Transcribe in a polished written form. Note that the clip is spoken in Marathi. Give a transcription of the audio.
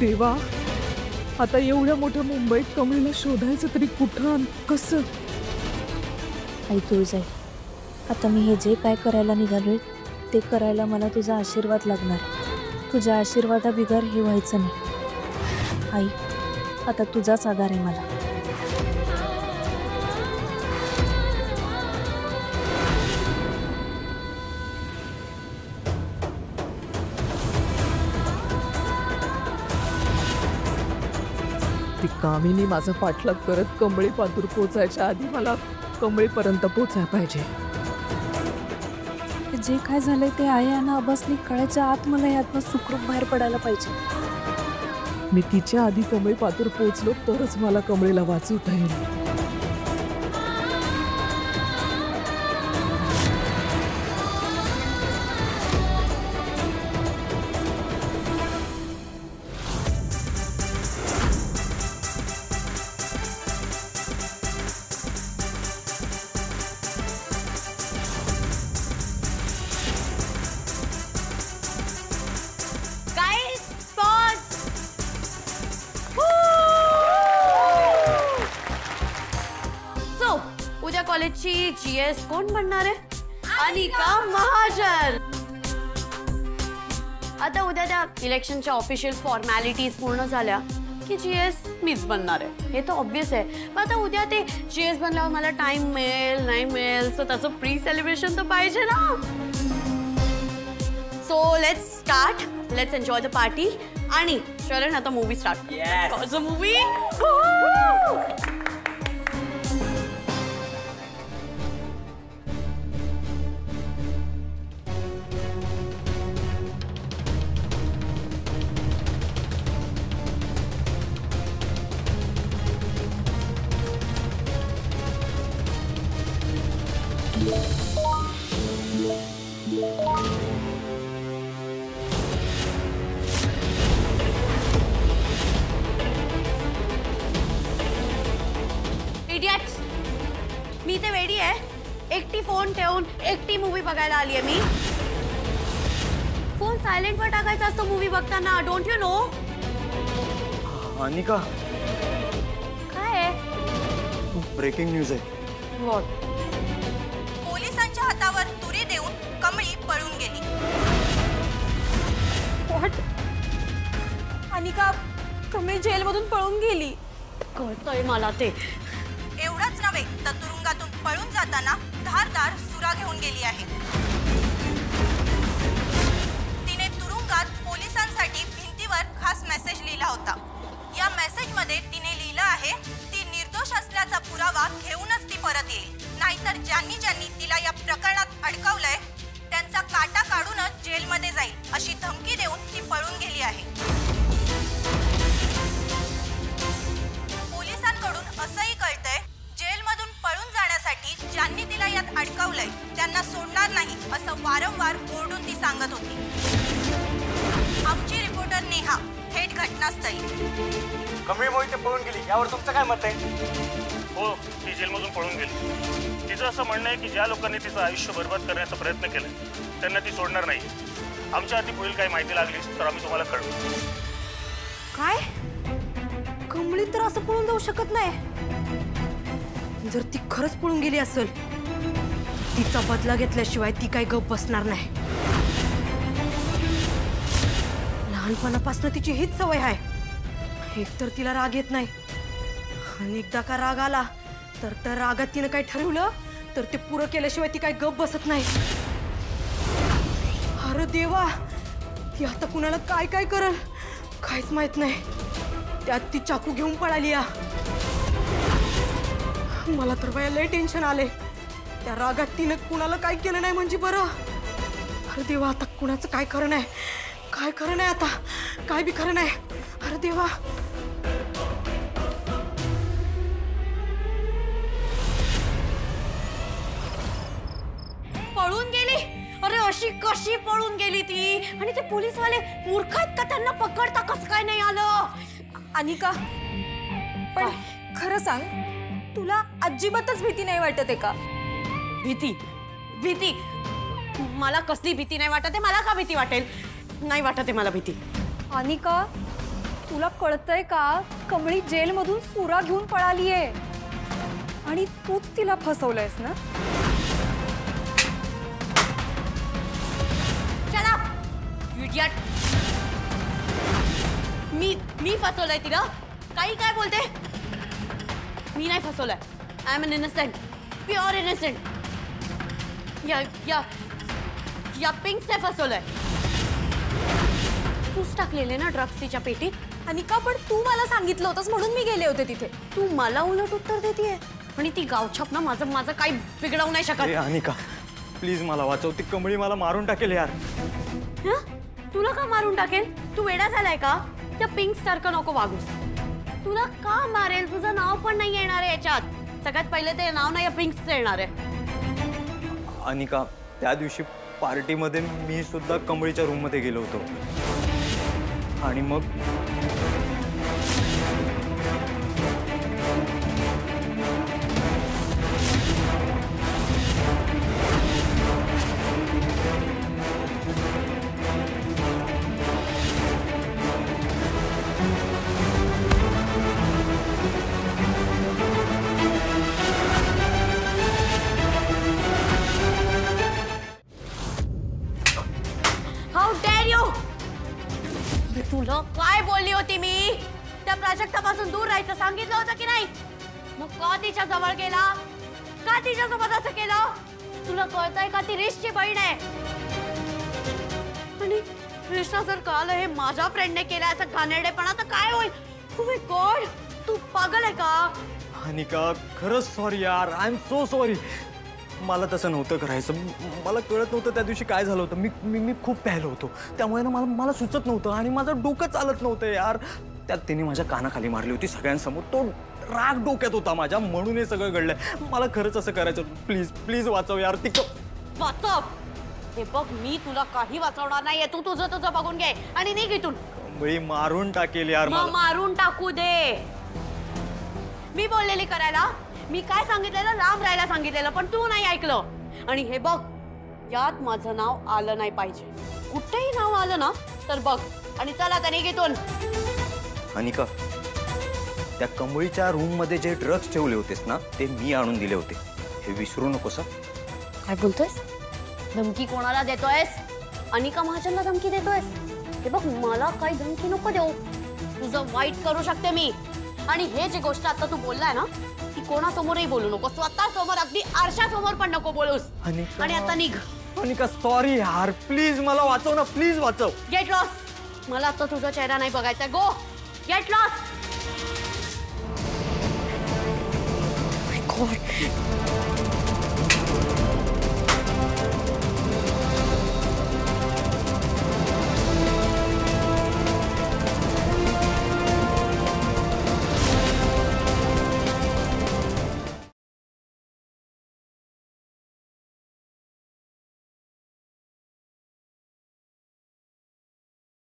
देवा, आता एवढ्या मोठ्या मुंबईत कमळीला शोधायचं तरी कुठं आणि कसं? आई तुळजाई, आता मी हे जे काय करायला निघालोय ते करायला मला तुझा आशीर्वाद लागणार. तुझ्या आशीर्वादाबिगर हे व्हायचं नाही. आई, आता तुझाच आधार आहे मला. ती कामिनी माझा पाठलाग करत कमळी पातूर पोचायच्या आधी मला कमळीपर्यंत पोचायला पाहिजे. जे काय झालंय ते आयाना अब्बासनी कळायच्या आत मला यातनं सुखरूप बाहेर पडायला पाहिजे. मी तिच्या आधी कमळी पातूर पोचलो तरच मला कमळीला वाचवता येईल. उद्या कॉलेजची जीएस कोण बनणार आहे? अनिका महाजन. आता उद्या त्या इलेक्शनच्या ऑफिशियल फॉर्मॅलिटीज पूर्ण झाल्या की जीएस मीच बनणार आहे, हे तर ऑब्वियस आहे. पण आता उद्या ते जीएस बनल्यावर मला टाइम मिळेल नाही मिळेल तर त्याचं प्री सेलिब्रेशन तर पाहिजे ना. So let's start, let's enjoy the party. आणि शरण आता मूवी स्टार्ट. मूवी इडियट्स, मी ते वेडी आहे. एकटी फोन ठेवून एकटी मूवी बघायला आली आहे मी. फोन सायलेंट वर टाकायचा असतो मूवी बघताना, डोंट यू नो? अनिका, काय आहे? ब्रेकिंग न्यूज आहे. व्हॉट? पोलिसांच्या हातावर तुरे देऊन कमळी पळून गेली. व्हॉट? अनिका, कमळी जेलमधून पळून गेली. कळतंय मला ते. एवढंच नव्हे तर तुरुंगातून पळून जाताना धारदार सुरा घेऊन गेली आहे. तिने तुरुंगात पोलिसांसाठी भिंतीवर खास मेसेज लिहिला होता. या मेसेजमध्ये तिने लिहिलं आहे, ती निर्दोष असल्याचा पुरावा घेऊनच ती परत येईल, नाहीतर ज्यांनी ज्यांनी तिला या प्रकरणात अडकवलंय त्यांचा काटा काढूनच जेलमध्ये जाईल, अशी धमकी देऊन ती पळून गेली आहे. पोलिसांकडून असंही कळतंय, जेलमधून पळून जाण्यासाठी ज्यांनी तिला यात अडकवलंय त्यांना सोडणार नाही, असं वारंवार ओरडून ती सांगत होती. आमची रिपोर्टर नेहा थेट घटनास्थळी. कमळी मोहिते पळून गेली, यावर तुमचं काय मत आहे? हो, ती जेलमधून पळून गेली. तिचं असं म्हणणं आहे की ज्या लोकांनी तिचं आयुष्य बर्बाद करण्याचा प्रयत्न केलाय त्यांना ती सोडणार नाही. आमच्या हाती पुढील काही माहिती लागलीच तर आम्ही तुम्हाला कळवू. काय? कमळी तर असं पळून जाऊ शकत नाही. जर ती खरंच पळून गेली असेल, तिचा बदला घेतल्याशिवाय ती काही गप बसणार नाही. लहानपणापासून तिची हीच सवय आहे. एकतर तिला राग येत नाही आणि एकदा का राग आला तर त्या रागात तिनं काही ठरवलं तर ते पुरं केल्याशिवाय ती काही गप बसत नाही. अरे देवा, ती आता कुणाला काय काय करल काहीच माहित नाही. त्यात ती चाकू घेऊन पळाली. मला तर बाया लय टेन्शन आले. त्या रागात तिनं कुणाला काय केलं नाही म्हणजे बरं. अरे देवा, आता कुणाचं काय खरं नाही, काय खरं नाही, आता काय बी खरं नाही. अरे देवा. पळून गेली? अरे अशी कशी पळून गेली ती? आणि ते पोलीसवाले मूर्ख आहेत का? त्यांना पकडता कसं काय नाही आलं? अनिका, पण खरं सांग, तुला अजिबातच भीती नाही वाटत आहे का? भीती? भीती? मला कसली भीती नाही वाटत आहे. मला का भीती वाटेल? नाही वाटत आहे मला भीती. अनिका, तुला कळतंय का? कमळी जेलमधून सुरा घेऊन पळालीये आणि तूच तिला फसवलंयस ना? चला इडियट. मी फसवलंय तिला? काही काय बोलते? मी नाही फसवलंय. I am an innocent, pure innocent. या पिंक्सने फसवलंय. तूच टाकलेले ना ड्रग्स तिच्या पेटीत. आणि का पण तू मला सांगितलं होतंस म्हणून मी गेले होते तिथे. तू मला उलट उत्तर देतेय आणि ती गावछाप ना माझं काही बिघडवू नाही शकत. अनिका प्लीज मला वाचव, ती कमळी मला मारून टाकेल यार. तुला का मारून टाकेल? तू वेडा झालाय का? त्या पिंक सारखं नको वागूस. तुला का मारेल? तुझं नाव पण नाही येणार आहे याच्यात. सगळ्यात पहिले ते नाव नाही पिंक्सचं येणार आहे. अनिका त्या दिवशी पार्टीमध्ये मी सुद्धा कमळीच्या रूम मध्ये गेलो होतो आणि मग तुला काय बोलली होती मी? त्या प्राजक्तापासून दूर राहायचं सांगितलं होतं की नाही? मग का तिच्या जवळ गेला? का तिच्यासोबत असं केलं? तुला कळतंय का ती रिशची बहीण आहे? आणि कृष्णा जर कळलं हे माझ्या फ्रेंडने केलं असं घाणेरडेपणा तर काय होईल? Oh my God, तू पागल आहे का? अनिका खरंच सॉरी यार, आय एम सो सॉरी. मला तसं नव्हतं करायचं. मला कळत नव्हतं त्या दिवशी काय झालं होतं. मी खूप प्यायलो होतो, त्यामुळे ना मला सुचत नव्हतं आणि माझं डोकं चालत नव्हतं यार. त्यात तिने माझ्या कानाखाली मारली होती सगळ्यांसमोर. तो राग डोक्यात होता माझ्या, म्हणून हे सगळं घडलंय. मला खरंच असं करायचं. प्लीज प्लीज वाचव यार. ती वाचव? हे बघ मी तुला काही वाचवणार नाहीये. तू तुझं बघून घे आणि निघ इथून. कमळी मारून टाकेल यार. मारून टाकू दे. मी बोललेली करायला. मी काय सांगितलेलं? लांब राहायला सांगितलेलं, पण तू नाही ऐकलं. आणि हे बघ यात माझं नाव आलं नाही पाहिजे. कुठेही नाव आलं ना तर बघ. आणि चला आता निघितून. अनिका त्या कमळीच्या रूम मध्ये जे ड्रग्स ठेवले होतेस ना ते मी आणून दिले होते, हे विसरू नकोस. काय बोलतोयस? धमकी कोणाला देतोयस? अनिका महाजनला धमकी देतोयस? हे बघ मला काही धमकी नको देऊ. तुझं वाईट करू शकते मी. आणि हे जी गोष्ट आता तू बोललाय ना ती कोणासमोरही बोलू नको. स्वतः समोर, अगदी आरशासमोर पण नको बोलूस. आणि आता निघ. अनिका सॉरी यार, प्लीज मला वाचव ना, प्लीज वाचव. Get lost. मला आता तुझा चेहरा नाही बघायचा. गो गेट लॉस्ट. गॉड